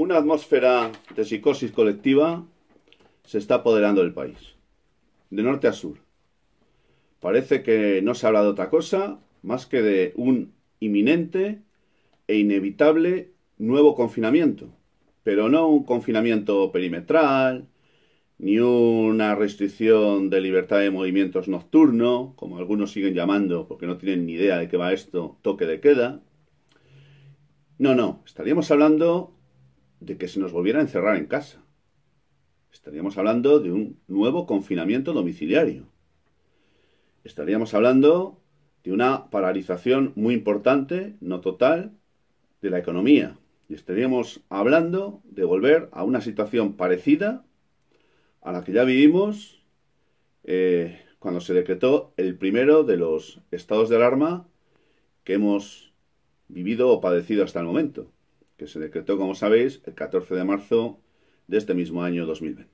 Una atmósfera de psicosis colectiva se está apoderando del país, de norte a sur. Parece que no se habla de otra cosa más que de un inminente e inevitable nuevo confinamiento, pero no un confinamiento perimetral, ni una restricción de libertad de movimientos nocturno, como algunos siguen llamando porque no tienen ni idea de qué va esto, toque de queda. No, estaríamos hablando de que se nos volviera a encerrar en casa. Estaríamos hablando de un nuevo confinamiento domiciliario. Estaríamos hablando de una paralización muy importante, no total, de la economía. Y estaríamos hablando de volver a una situación parecida a la que ya vivimos cuando se decretó el primero de los estados de alarma que hemos vivido o padecido hasta el momento, que se decretó, como sabéis, el 14 de marzo de este mismo año 2020.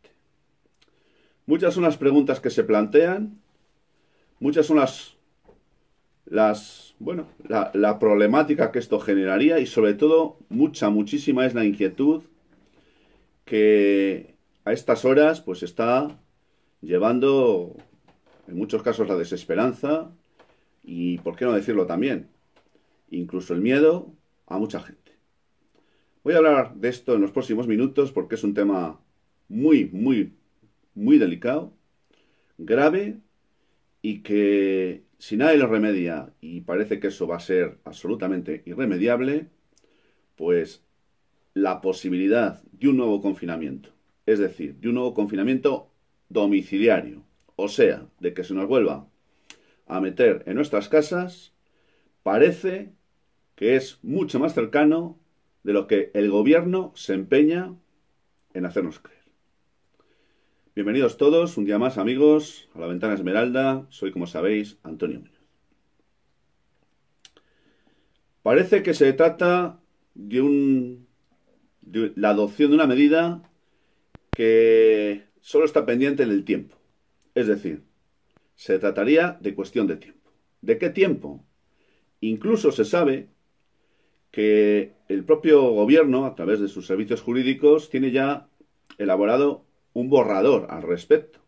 Muchas son las preguntas que se plantean, muchas son la problemática que esto generaría y sobre todo muchísima es la inquietud que a estas horas pues está llevando en muchos casos la desesperanza y, por qué no decirlo también, incluso el miedo a mucha gente. Voy a hablar de esto en los próximos minutos porque es un tema muy delicado, grave y que si nadie lo remedia, y parece que eso va a ser absolutamente irremediable, pues la posibilidad de un nuevo confinamiento, es decir, de un nuevo confinamiento domiciliario, o sea, de que se nos vuelva a meter en nuestras casas, parece que es mucho más cercano de lo que el gobierno se empeña en hacernos creer. Bienvenidos todos, un día más, amigos, a La Ventana Esmeralda. Soy, como sabéis, Antonio Muñoz. Parece que se trata de la adopción de una medida que solo está pendiente del tiempo. Es decir, se trataría de cuestión de tiempo. ¿De qué tiempo? Incluso se sabe que el propio gobierno, a través de sus servicios jurídicos, tiene ya elaborado un borrador al respecto.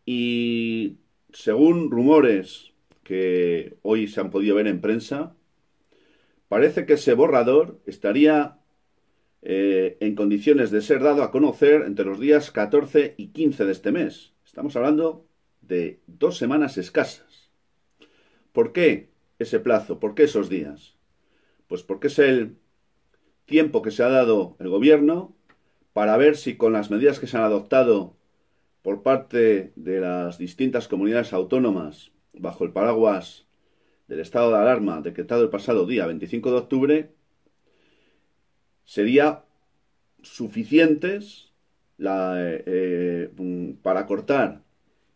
Y según rumores que hoy se han podido ver en prensa, parece que ese borrador estaría en condiciones de ser dado a conocer entre los días 14 y 15 de este mes. Estamos hablando de 2 semanas escasas. ¿Por qué ese plazo? ¿Por qué esos días? Pues porque es el tiempo que se ha dado el gobierno para ver si con las medidas que se han adoptado por parte de las distintas comunidades autónomas bajo el paraguas del estado de alarma decretado el pasado día 25 de octubre sería suficientes para cortar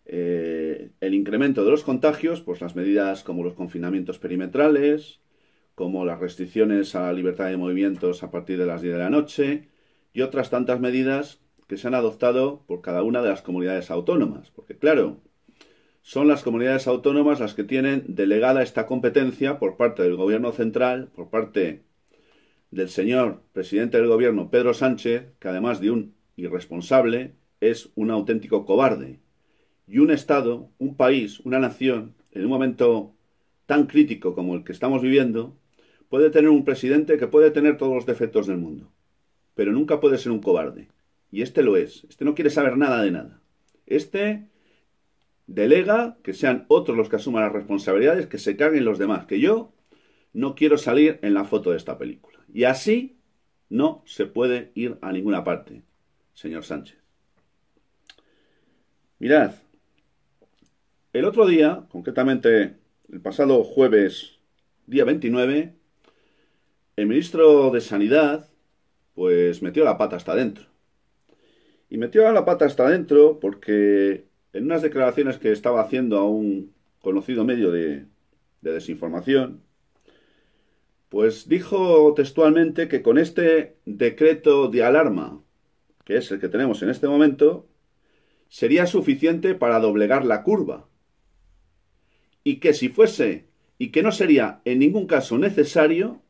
el incremento de los contagios, pues las medidas como los confinamientos perimetrales, como las restricciones a la libertad de movimientos a partir de las 10 de la noche y otras tantas medidas que se han adoptado por cada una de las comunidades autónomas. Porque claro, son las comunidades autónomas las que tienen delegada esta competencia por parte del gobierno central, por parte del señor presidente del gobierno, Pedro Sánchez, que además de un irresponsable, es un auténtico cobarde. Y un Estado, un país, una nación, en un momento tan crítico como el que estamos viviendo, puede tener un presidente que puede tener todos los defectos del mundo, pero nunca puede ser un cobarde. Y este lo es. Este no quiere saber nada de nada. Este delega que sean otros los que asuman las responsabilidades, que se caguen los demás, que yo no quiero salir en la foto de esta película. Y así no se puede ir a ninguna parte, señor Sánchez. Mirad, el otro día, concretamente el pasado jueves, día 29, el ministro de Sanidad, pues metió la pata hasta adentro. Y metió la pata hasta adentro porque en unas declaraciones que estaba haciendo a un conocido medio de desinformación, pues dijo textualmente que con este decreto de alarma, que es el que tenemos en este momento, sería suficiente para doblegar la curva. Y que si fuese, y que no sería en ningún caso necesario,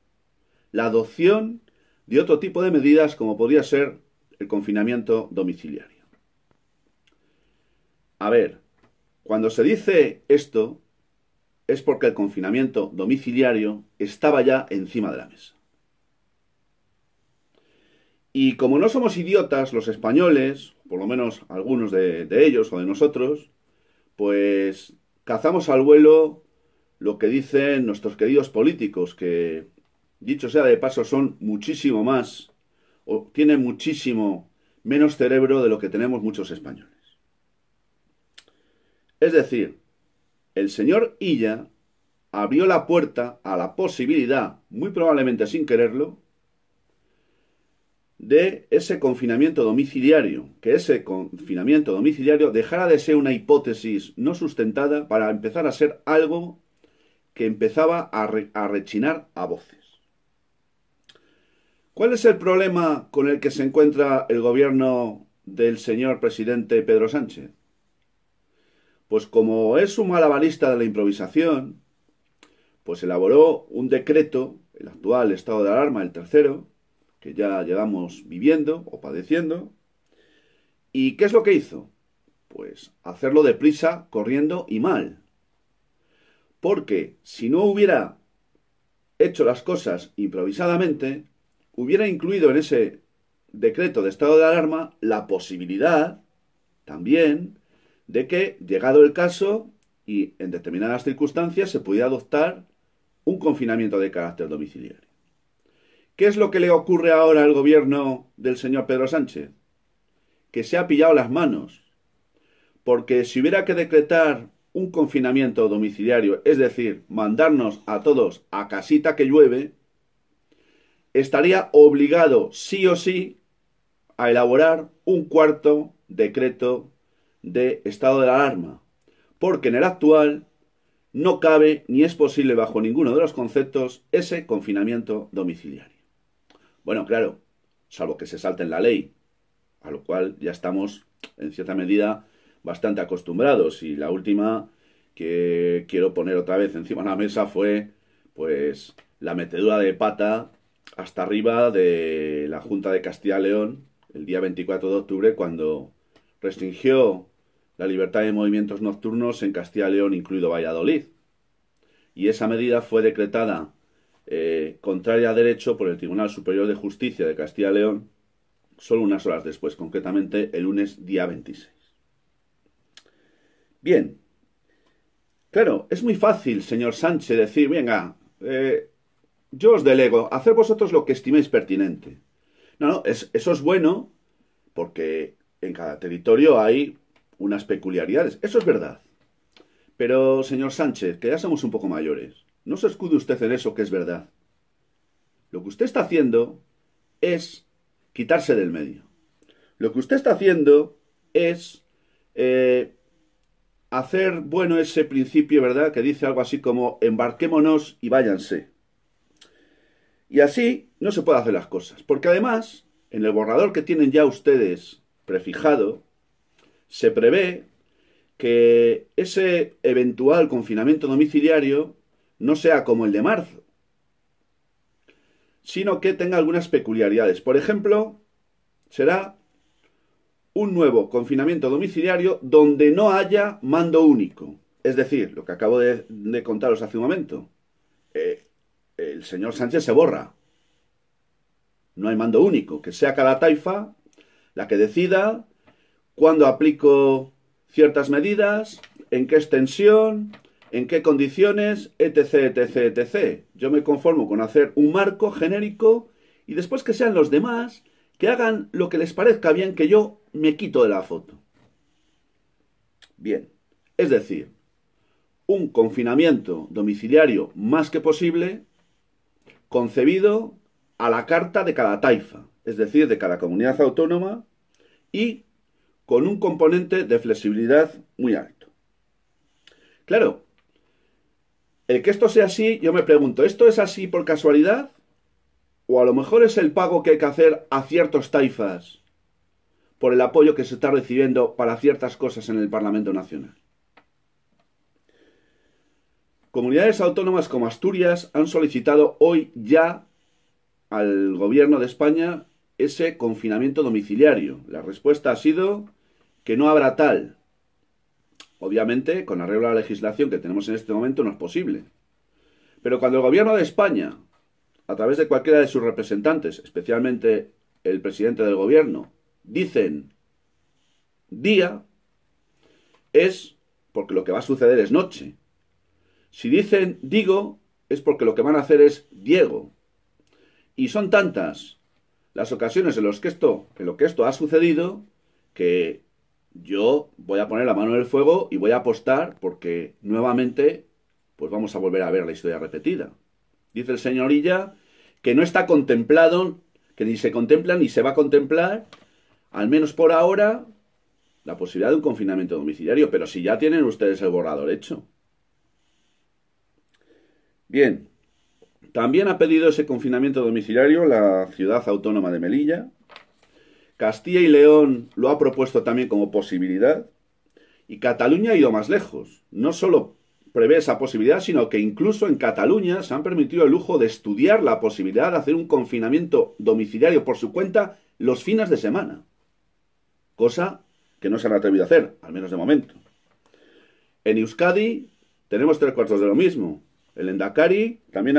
la adopción de otro tipo de medidas como podría ser el confinamiento domiciliario. A ver, cuando se dice esto es porque el confinamiento domiciliario estaba ya encima de la mesa. Y como no somos idiotas los españoles, por lo menos algunos de ellos o de nosotros, pues cazamos al vuelo lo que dicen nuestros queridos políticos, que, dicho sea de paso, son muchísimo más, o tienen muchísimo menos cerebro de lo que tenemos muchos españoles. Es decir, el señor Illa abrió la puerta a la posibilidad, muy probablemente sin quererlo, de ese confinamiento domiciliario, que ese confinamiento domiciliario dejara de ser una hipótesis no sustentada para empezar a ser algo que empezaba a rechinar a voces. ¿Cuál es el problema con el que se encuentra el gobierno del señor presidente Pedro Sánchez? Pues como es un malabarista de la improvisación, pues elaboró un decreto, el actual estado de alarma, el tercero, que ya llevamos viviendo o padeciendo. ¿Y qué es lo que hizo? Pues hacerlo deprisa, corriendo y mal. Porque si no hubiera hecho las cosas improvisadamente, hubiera incluido en ese decreto de estado de alarma la posibilidad también de que, llegado el caso y en determinadas circunstancias, se pudiera adoptar un confinamiento de carácter domiciliario. ¿Qué es lo que le ocurre ahora al gobierno del señor Pedro Sánchez? Que se ha pillado las manos. Porque si hubiera que decretar un confinamiento domiciliario, es decir, mandarnos a todos a casita que llueve, estaría obligado sí o sí a elaborar un cuarto decreto de estado de alarma. Porque en el actual no cabe ni es posible bajo ninguno de los conceptos ese confinamiento domiciliario. Bueno, claro, salvo que se salte en la ley, a lo cual ya estamos, en cierta medida, bastante acostumbrados. Y la última que quiero poner otra vez encima de la mesa fue, pues, la metedura de pata hasta arriba de la Junta de Castilla y León, el día 24 de octubre, cuando restringió la libertad de movimientos nocturnos en Castilla y León, incluido Valladolid. Y esa medida fue decretada contraria a derecho por el Tribunal Superior de Justicia de Castilla y León solo unas horas después, concretamente el lunes día 26. Bien, claro, es muy fácil, señor Sánchez, decir, venga, yo os delego, haced vosotros lo que estiméis pertinente. No, eso es bueno porque en cada territorio hay unas peculiaridades, eso es verdad. Pero, señor Sánchez, que ya somos un poco mayores, no se escude usted en eso que es verdad. Lo que usted está haciendo es quitarse del medio. Lo que usted está haciendo es hacer bueno ese principio, ¿verdad?, que dice algo así como embarquémonos y váyanse. Y así no se puede hacer las cosas. Porque además, en el borrador que tienen ya ustedes prefijado, se prevé que ese eventual confinamiento domiciliario no sea como el de marzo, sino que tenga algunas peculiaridades. Por ejemplo, será un nuevo confinamiento domiciliario donde no haya mando único. Es decir, lo que acabo de contaros hace un momento. El señor Sánchez se borra. No hay mando único. Que sea cada taifa la que decida cuándo aplico ciertas medidas, en qué extensión, en qué condiciones, etc, etc, etc. Yo me conformo con hacer un marco genérico y después que sean los demás que hagan lo que les parezca bien, que yo me quito de la foto. Bien, es decir, un confinamiento domiciliario más que posible, concebido a la carta de cada taifa, es decir, de cada comunidad autónoma, y con un componente de flexibilidad muy alto. Claro, el que esto sea así, yo me pregunto, ¿esto es así por casualidad? ¿O a lo mejor es el pago que hay que hacer a ciertos taifas por el apoyo que se está recibiendo para ciertas cosas en el Parlamento Nacional? Comunidades autónomas como Asturias han solicitado hoy ya al gobierno de España ese confinamiento domiciliario. La respuesta ha sido que no habrá tal. Obviamente, con arreglo a la legislación que tenemos en este momento, no es posible. Pero cuando el gobierno de España, a través de cualquiera de sus representantes, especialmente el presidente del gobierno, dicen día, es porque lo que va a suceder es noche. Si dicen digo, es porque lo que van a hacer es Diego. Y son tantas las ocasiones en lo que esto ha sucedido que yo voy a poner la mano en el fuego y voy a apostar porque nuevamente pues vamos a volver a ver la historia repetida. Dice el señor Illa que no está contemplado, que ni se contempla ni se va a contemplar, al menos por ahora, la posibilidad de un confinamiento domiciliario, pero si ya tienen ustedes el borrador hecho. Bien, también ha pedido ese confinamiento domiciliario la ciudad autónoma de Melilla. Castilla y León lo ha propuesto también como posibilidad. Y Cataluña ha ido más lejos. No solo prevé esa posibilidad, sino que incluso en Cataluña se han permitido el lujo de estudiar la posibilidad de hacer un confinamiento domiciliario por su cuenta los fines de semana. Cosa que no se han atrevido a hacer, al menos de momento. En Euskadi tenemos 3/4 de lo mismo. El Endacari también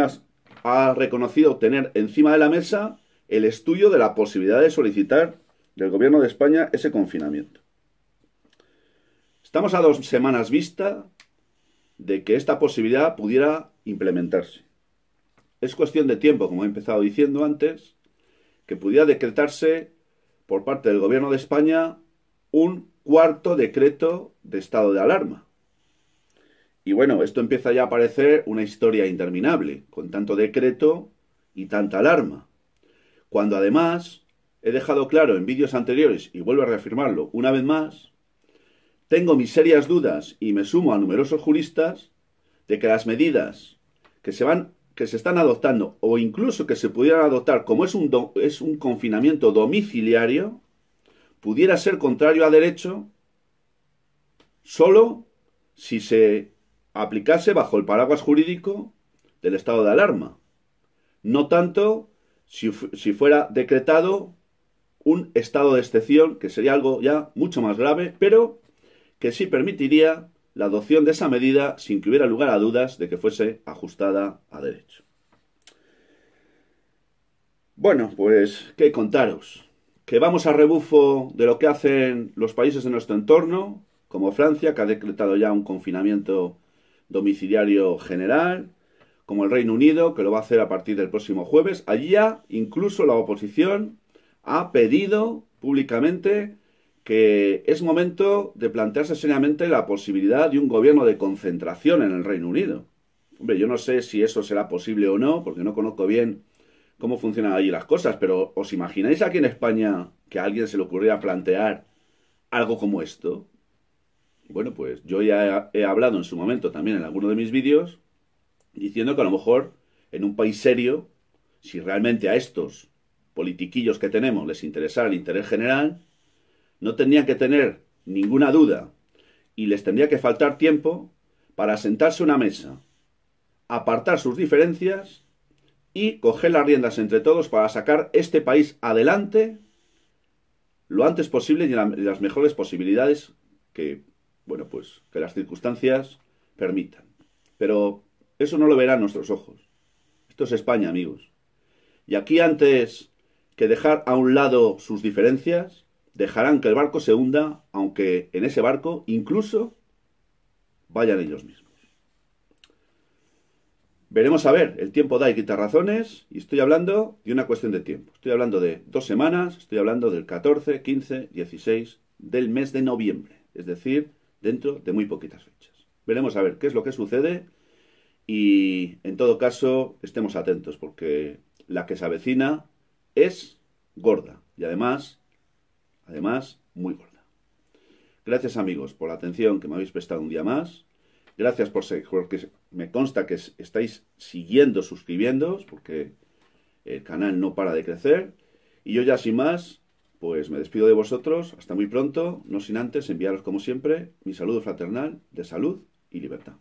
ha reconocido tener encima de la mesa el estudio de la posibilidad de solicitar del gobierno de España ese confinamiento. Estamos a 2 semanas vista de que esta posibilidad pudiera implementarse. Es cuestión de tiempo, como he empezado diciendo antes, que pudiera decretarse por parte del gobierno de España un 4º decreto de estado de alarma. Y bueno, esto empieza ya a parecer una historia interminable, con tanto decreto y tanta alarma. Cuando además he dejado claro en vídeos anteriores, y vuelvo a reafirmarlo una vez más, tengo mis serias dudas y me sumo a numerosos juristas de que las medidas que se están adoptando o incluso que se pudieran adoptar como es un confinamiento domiciliario, pudiera ser contrario a derecho solo si se aplicase bajo el paraguas jurídico del estado de alarma. No tanto si fuera decretado un estado de excepción, que sería algo ya mucho más grave, pero que sí permitiría la adopción de esa medida sin que hubiera lugar a dudas de que fuese ajustada a derecho. Bueno, pues, ¿qué contaros? Que vamos a rebufo de lo que hacen los países de nuestro entorno, como Francia, que ha decretado ya un confinamiento domiciliario general, como el Reino Unido, que lo va a hacer a partir del próximo jueves. Allí ya incluso la oposición ha pedido públicamente que es momento de plantearse seriamente la posibilidad de un gobierno de concentración en el Reino Unido. Hombre, yo no sé si eso será posible o no, porque no conozco bien cómo funcionan allí las cosas, pero ¿os imagináis aquí en España que a alguien se le ocurriera plantear algo como esto? Bueno, pues yo ya he hablado en su momento también en alguno de mis vídeos diciendo que a lo mejor en un país serio, si realmente a estos politiquillos que tenemos les interesara el interés general, no tendrían que tener ninguna duda y les tendría que faltar tiempo para sentarse a una mesa, apartar sus diferencias y coger las riendas entre todos para sacar este país adelante lo antes posible y en las mejores posibilidades que, bueno, pues que las circunstancias permitan. Pero eso no lo verán nuestros ojos. Esto es España, amigos. Y aquí, antes que dejar a un lado sus diferencias, dejarán que el barco se hunda, aunque en ese barco incluso vayan ellos mismos. Veremos a ver, el tiempo da y quita razones, y estoy hablando de una cuestión de tiempo. Estoy hablando de 2 semanas, estoy hablando del 14, 15, 16 del mes de noviembre, es decir, dentro de muy poquitas fechas. Veremos a ver qué es lo que sucede y, en todo caso, estemos atentos, porque la que se avecina es gorda y además, muy gorda. Gracias, amigos, por la atención que me habéis prestado un día más. Gracias porque me consta que estáis siguiendo, suscribiéndoos, porque el canal no para de crecer. Y yo ya sin más, pues me despido de vosotros. Hasta muy pronto, no sin antes enviaros como siempre mi saludo fraternal de salud y libertad.